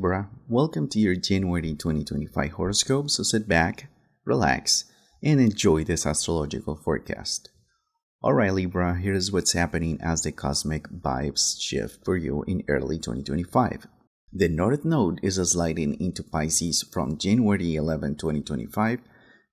Libra. Welcome to your January 2025 horoscope. So sit back, relax, and enjoy this astrological forecast. Alright, Libra, here is what's happening as the cosmic vibes shift for you in early 2025. The North Node is sliding into Pisces from January 11, 2025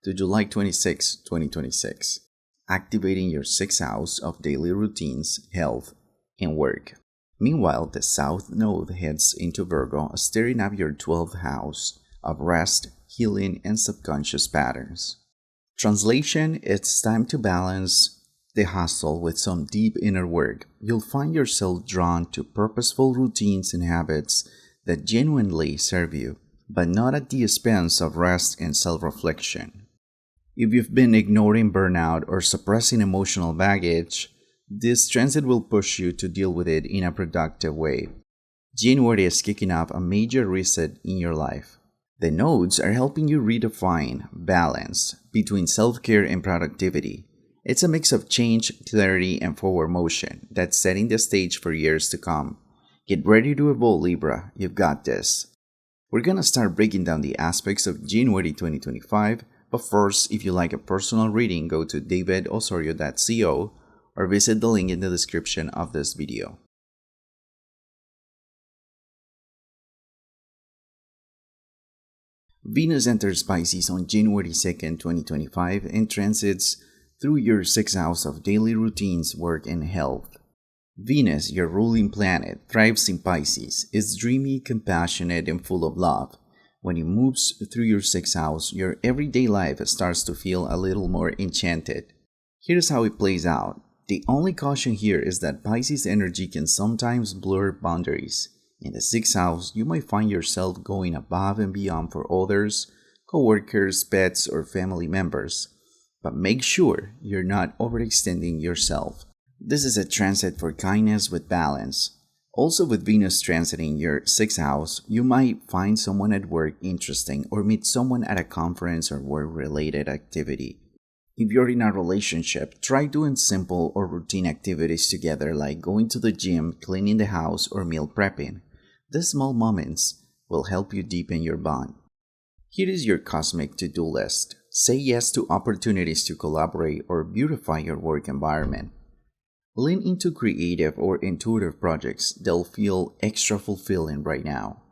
to July 26, 2026, activating your 6th house of daily routines, health, and work. Meanwhile, the South Node heads into Virgo, stirring up your 12th house of rest, healing, and subconscious patterns. Translation: it's time to balance the hustle with some deep inner work. You'll find yourself drawn to purposeful routines and habits that genuinely serve you, but not at the expense of rest and self-reflection. If you've been ignoring burnout or suppressing emotional baggage, this transit will push you to deal with it in a productive way. January is kicking off a major reset in your life. The nodes are helping you redefine balance between self-care and productivity. It's a mix of change, clarity, and forward motion that's setting the stage for years to come. Get ready to evolve, Libra. You've got this. We're gonna start breaking down the aspects of January 2025, but first, if you like a personal reading, go to davidosorio.co or visit the link in the description of this video. Venus enters Pisces on January 2nd, 2025 and transits through your 6th house of daily routines, work, and health. Venus, your ruling planet, thrives in Pisces. It's dreamy, compassionate, and full of love. When it moves through your 6th house, your everyday life starts to feel a little more enchanted. Here's how it plays out. The only caution here is that Pisces energy can sometimes blur boundaries. In the 6th house, you might find yourself going above and beyond for others, co-workers, pets, or family members. But make sure you're not overextending yourself. This is a transit for kindness with balance. Also, with Venus transiting your 6th house, you might find someone at work interesting or meet someone at a conference or work-related activity. If you're in a relationship, try doing simple or routine activities together like going to the gym, cleaning the house, or meal prepping. These small moments will help you deepen your bond. Here is your cosmic to-do list. Say yes to opportunities to collaborate or beautify your work environment. Lean into creative or intuitive projects. They'll feel extra fulfilling right now.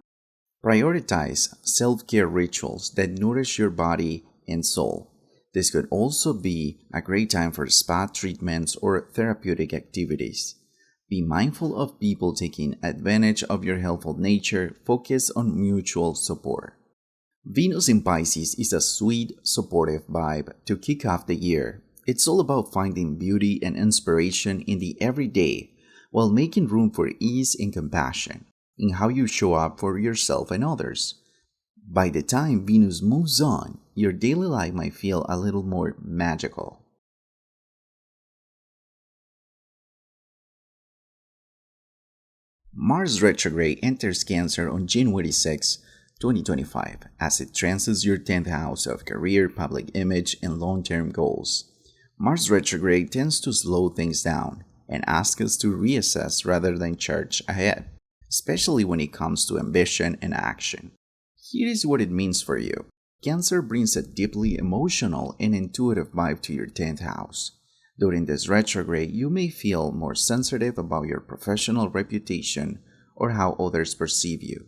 Prioritize self-care rituals that nourish your body and soul. This could also be a great time for spa treatments or therapeutic activities. Be mindful of people taking advantage of your helpful nature. Focus on mutual support. Venus in Pisces is a sweet, supportive vibe to kick off the year. It's all about finding beauty and inspiration in the everyday while making room for ease and compassion in how you show up for yourself and others. By the time Venus moves on, your daily life might feel a little more magical. Mars retrograde enters Cancer on January 6, 2025, as it transits your 10th house of career, public image, and long-term goals. Mars retrograde tends to slow things down and ask us to reassess rather than charge ahead, especially when it comes to ambition and action. Here is what it means for you. Cancer brings a deeply emotional and intuitive vibe to your 10th house. During this retrograde, you may feel more sensitive about your professional reputation or how others perceive you.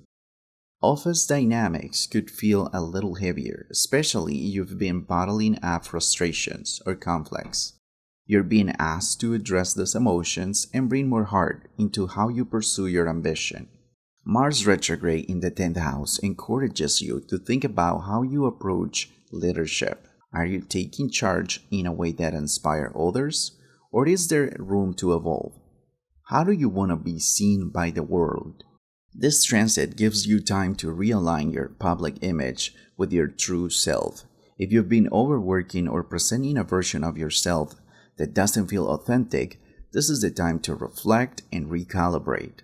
Office dynamics could feel a little heavier, especially if you've been bottling up frustrations or conflicts. You're being asked to address these emotions and bring more heart into how you pursue your ambition. Mars retrograde in the 10th house encourages you to think about how you approach leadership. Are you taking charge in a way that inspires others, or is there room to evolve? How do you want to be seen by the world? This transit gives you time to realign your public image with your true self. If you've been overworking or presenting a version of yourself that doesn't feel authentic, this is the time to reflect and recalibrate.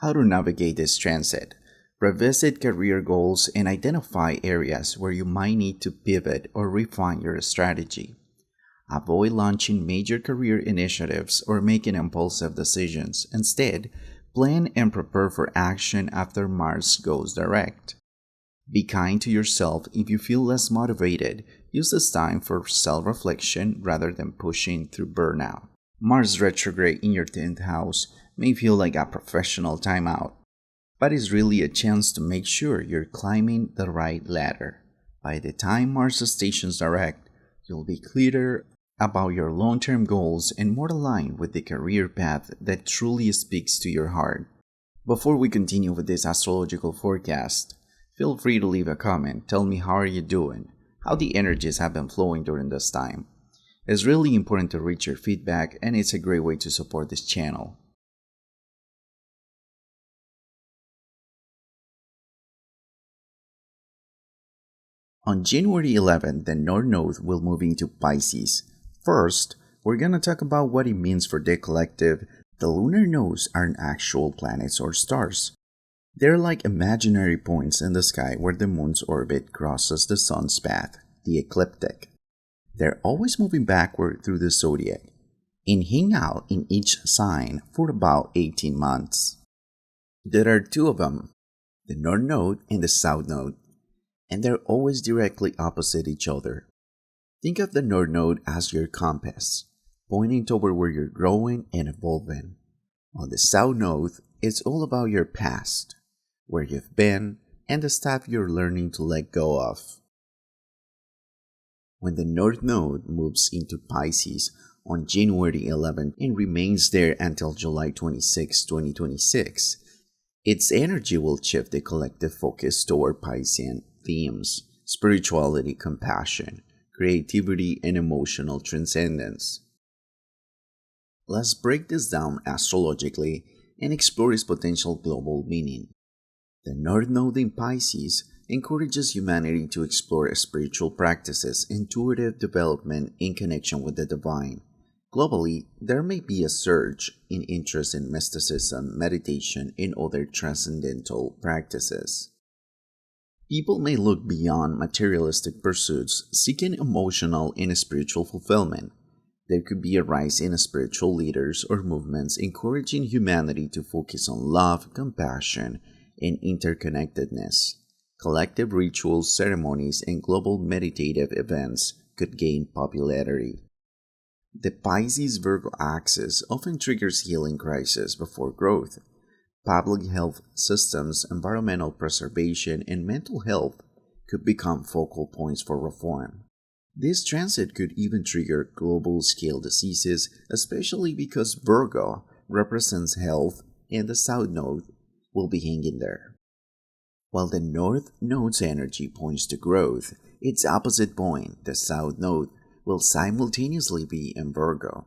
How to navigate this transit? Revisit career goals and identify areas where you might need to pivot or refine your strategy. Avoid launching major career initiatives or making impulsive decisions. Instead, Plan and prepare for action after Mars goes direct. Be kind to yourself if you feel less motivated. Use this time for self-reflection rather than pushing through burnout. Mars retrograde in your 10th house may feel like a professional timeout, but is really a chance to make sure you're climbing the right ladder. By the time Mars stations direct, you'll be clearer about your long-term goals and more aligned with the career path that truly speaks to your heart. Before we continue with this astrological forecast, feel free to leave a comment. Tell me how are you doing, how the energies have been flowing during this time. It's really important to read your feedback, and it's a great way to support this channel. On January 11th, the North Node will move into Pisces. First, we're going to talk about what it means for the collective. The lunar nodes aren't actual planets or stars. They're like imaginary points in the sky where the moon's orbit crosses the sun's path, the ecliptic. They're always moving backward through the zodiac and hang out in each sign for about 18 months. There are two of them, the North Node and the South Node, and they're always directly opposite each other. Think of the North Node as your compass, pointing toward where you're growing and evolving. On the South Node, it's all about your past, where you've been, and the stuff you're learning to let go of. When the North Node moves into Pisces on January 11th and remains there until July 26, 2026, its energy will shift the collective focus toward Piscean themes, spirituality, compassion, creativity, and emotional transcendence. Let's break this down astrologically and explore its potential global meaning. The North Node in Pisces encourages humanity to explore spiritual practices, intuitive development, in connection with the divine. Globally, there may be a surge in interest in mysticism, meditation, and other transcendental practices. People may look beyond materialistic pursuits, seeking emotional and spiritual fulfillment. There could be a rise in spiritual leaders or movements encouraging humanity to focus on love, compassion, and interconnectedness. Collective rituals, ceremonies, and global meditative events could gain popularity. The Pisces-Virgo axis often triggers healing crises before growth. Public health systems, environmental preservation, and mental health could become focal points for reform. This transit could even trigger global-scale diseases, especially because Virgo represents health and the South Node will be hanging there. While the North Node's energy points to growth, its opposite point, the South Node, will simultaneously be in Virgo.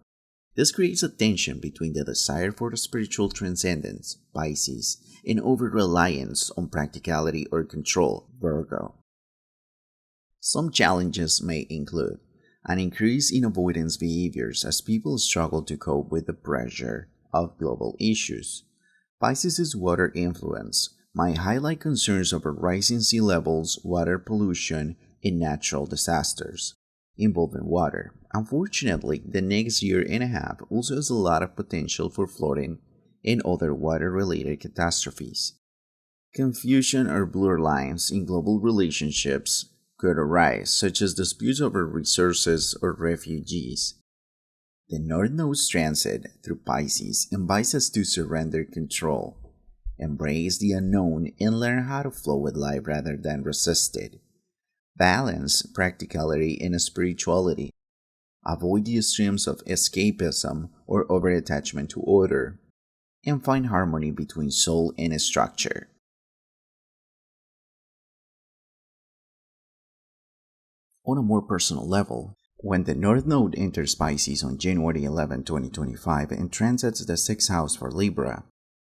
This creates a tension between the desire for the spiritual transcendence, Pisces, and over-reliance on practicality or control, Virgo. Some challenges may include an increase in avoidance behaviors as people struggle to cope with the pressure of global issues. Pisces' water influence might highlight concerns over rising sea levels, water pollution, and natural disasters involving water. Unfortunately, the next year and a half also has a lot of potential for flooding and other water-related catastrophes. Confusion or blurred lines in global relationships could arise, such as disputes over resources or refugees. The North Node's transit through Pisces invites us to surrender control, embrace the unknown, and learn how to flow with life rather than resist it. Balance practicality and spirituality. Avoid the extremes of escapism or over-attachment to order, and find harmony between soul and structure. On a more personal level, when the North Node enters Pisces on January 11, 2025 and transits the 6th house for Libra,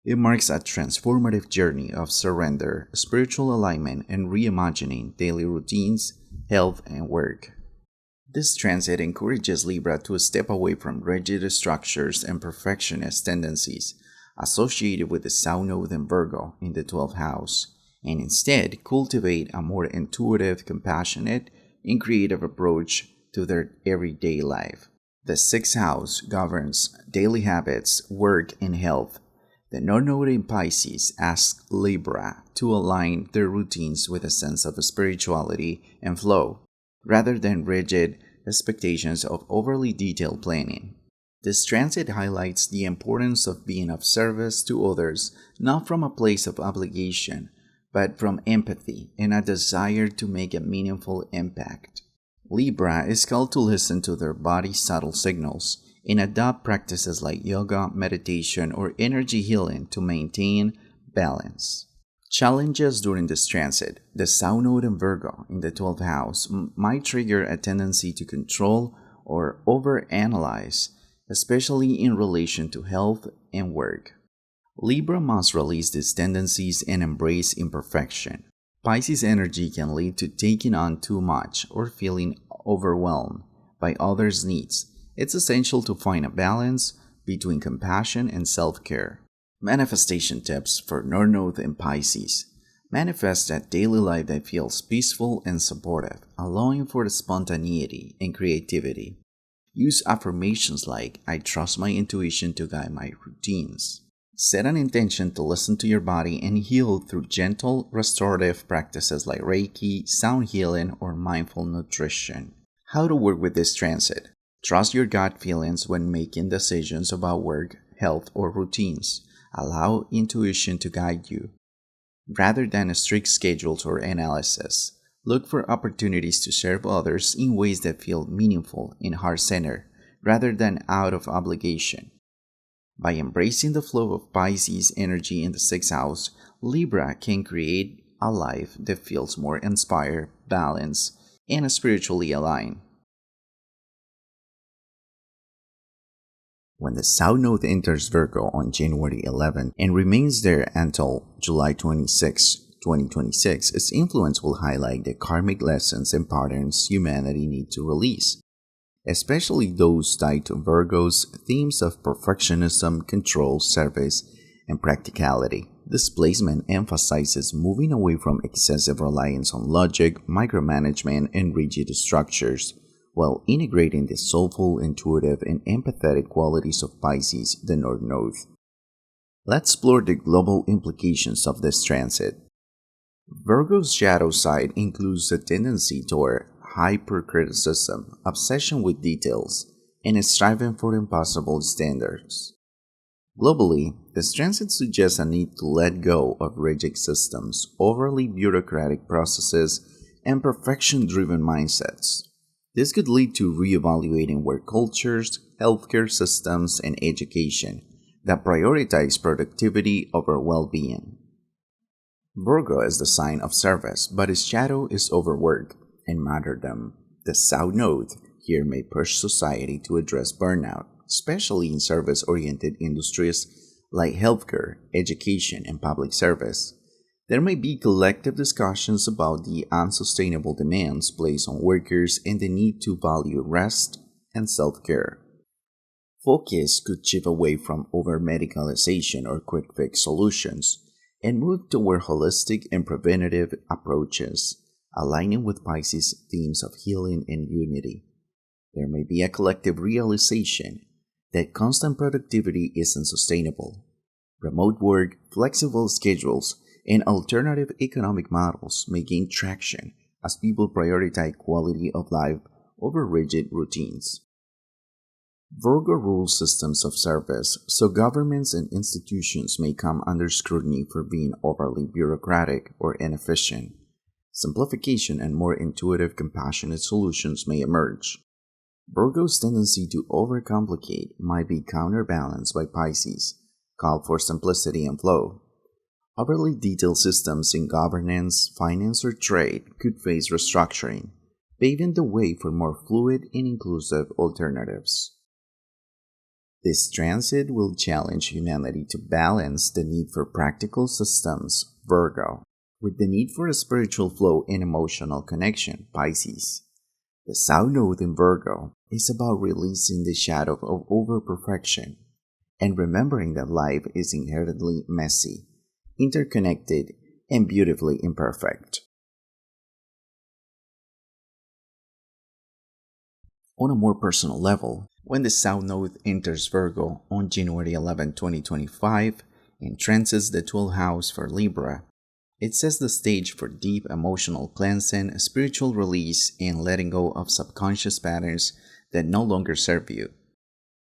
it marks a transformative journey of surrender, spiritual alignment, and reimagining daily routines, health, and work. This transit encourages Libra to step away from rigid structures and perfectionist tendencies associated with the South Node and Virgo in the 12th house, and instead cultivate a more intuitive, compassionate, and creative approach to their everyday life. The 6th house governs daily habits, work, and health. The North Node in Pisces asks Libra to align their routines with a sense of spirituality and flow, rather than rigid expectations of overly detailed planning. This transit highlights the importance of being of service to others, not from a place of obligation, but from empathy and a desire to make a meaningful impact. Libra is called to listen to their body's subtle signals and adopt practices like yoga, meditation, or energy healing to maintain balance. Challenges during this transit. The South Node in Virgo in the 12th house might trigger a tendency to control or overanalyze, especially in relation to health and work. Libra must release these tendencies and embrace imperfection. Pisces energy can lead to taking on too much or feeling overwhelmed by others' needs. It's essential to find a balance between compassion and self-care. Manifestation tips for North Node in Pisces. Manifest a daily life that feels peaceful and supportive, allowing for the spontaneity and creativity. Use affirmations like, I trust my intuition to guide my routines. Set an intention to listen to your body and heal through gentle, restorative practices like Reiki, sound healing, or mindful nutrition. How to work with this transit. Trust your gut feelings when making decisions about work, health, or routines. Allow intuition to guide you, rather than strict schedules or analysis. Look for opportunities to serve others in ways that feel meaningful and heart-centered, rather than out of obligation. By embracing the flow of Pisces energy in the 6th house, Libra can create a life that feels more inspired, balanced, and spiritually aligned. When the South Node enters Virgo on January 11 and remains there until July 26, 2026, its influence will highlight the karmic lessons and patterns humanity needs to release, especially those tied to Virgo's themes of perfectionism, control, service, and practicality. This placement emphasizes moving away from excessive reliance on logic, micromanagement, and rigid structures, while integrating the soulful, intuitive, and empathetic qualities of Pisces, the North Node. Let's explore the global implications of this transit. Virgo's shadow side includes a tendency toward hypercriticism, obsession with details, and striving for impossible standards. Globally, this transit suggests a need to let go of rigid systems, overly bureaucratic processes, and perfection-driven mindsets. This could lead to reevaluating work cultures, healthcare systems, and education that prioritize productivity over well-being. Virgo is the sign of service, but its shadow is overwork and martyrdom. The South Node here may push society to address burnout, especially in service-oriented industries like healthcare, education, and public service. There may be collective discussions about the unsustainable demands placed on workers and the need to value rest and self-care. Focus could shift away from over-medicalization or quick-fix solutions and move toward holistic and preventative approaches, aligning with Pisces' themes of healing and unity. There may be a collective realization that constant productivity isn't sustainable. Remote work, flexible schedules, and alternative economic models may gain traction as people prioritize quality of life over rigid routines. Virgo rules systems of service, so governments and institutions may come under scrutiny for being overly bureaucratic or inefficient. Simplification and more intuitive, compassionate solutions may emerge. Virgo's tendency to overcomplicate might be counterbalanced by Pisces, called for simplicity and flow. Overly detailed systems in governance, finance, or trade could face restructuring, paving the way for more fluid and inclusive alternatives. This transit will challenge humanity to balance the need for practical systems, Virgo, with the need for a spiritual flow and emotional connection, Pisces. The South Node in Virgo is about releasing the shadow of over-perfection and remembering that life is inherently messy, interconnected, and beautifully imperfect. On a more personal level, when the South Node enters Virgo on January 11, 2025, and transits the 12th house for Libra, it sets the stage for deep emotional cleansing, spiritual release, and letting go of subconscious patterns that no longer serve you.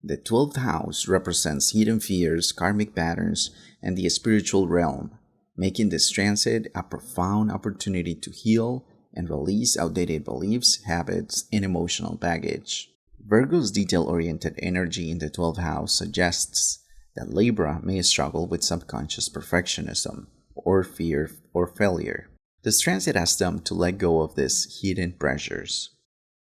The 12th house represents hidden fears, karmic patterns, and the spiritual realm, making this transit a profound opportunity to heal and release outdated beliefs, habits, and emotional baggage. Virgo's detail-oriented energy in the 12th house suggests that Libra may struggle with subconscious perfectionism or fear or failure. This transit asks them to let go of these hidden pressures.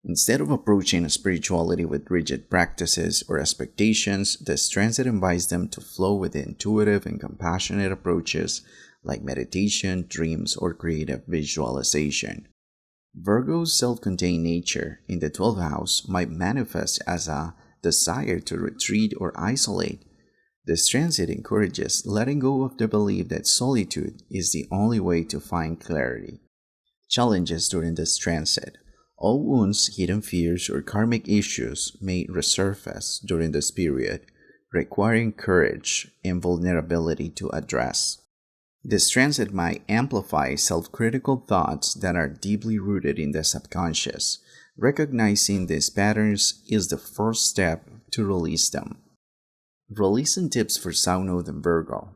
Instead of approaching spirituality with rigid practices or expectations, this transit invites them to flow with intuitive and compassionate approaches like meditation, dreams, or creative visualization. Virgo's self-contained nature in the 12th house might manifest as a desire to retreat or isolate. This transit encourages letting go of the belief that solitude is the only way to find clarity. Challenges during this transit. All wounds, hidden fears, or karmic issues may resurface during this period, requiring courage and vulnerability to address. This transit might amplify self-critical thoughts that are deeply rooted in the subconscious. Recognizing these patterns is the first step to release them. Releasing tips for South Node and Virgo.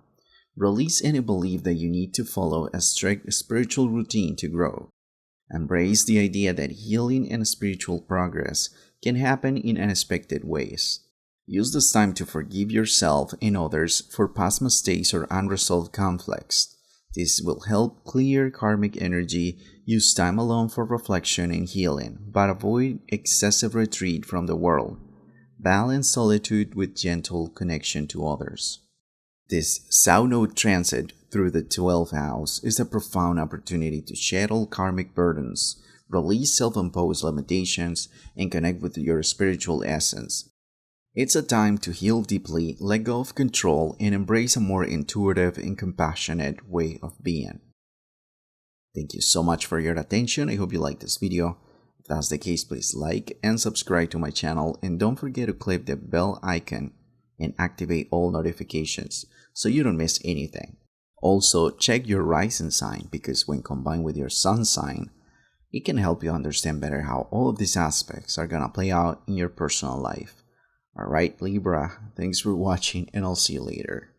Release any belief that you need to follow a strict spiritual routine to grow. Embrace the idea that healing and spiritual progress can happen in unexpected ways. Use this time to forgive yourself and others for past mistakes or unresolved conflicts. This will help clear karmic energy. Use time alone for reflection and healing, but avoid excessive retreat from the world. Balance solitude with gentle connection to others. This South Node transit through the 12th house is a profound opportunity to shed all karmic burdens, release self-imposed limitations, and connect with your spiritual essence. It's a time to heal deeply, let go of control, and embrace a more intuitive and compassionate way of being. Thank you so much for your attention. I hope you liked this video. If that's the case, please like and subscribe to my channel, and don't forget to click the bell icon and activate all notifications so you don't miss anything. Also, check your rising sign, because when combined with your sun sign, it can help you understand better how all of these aspects are gonna play out in your personal life. Alright, Libra, thanks for watching, and I'll see you later.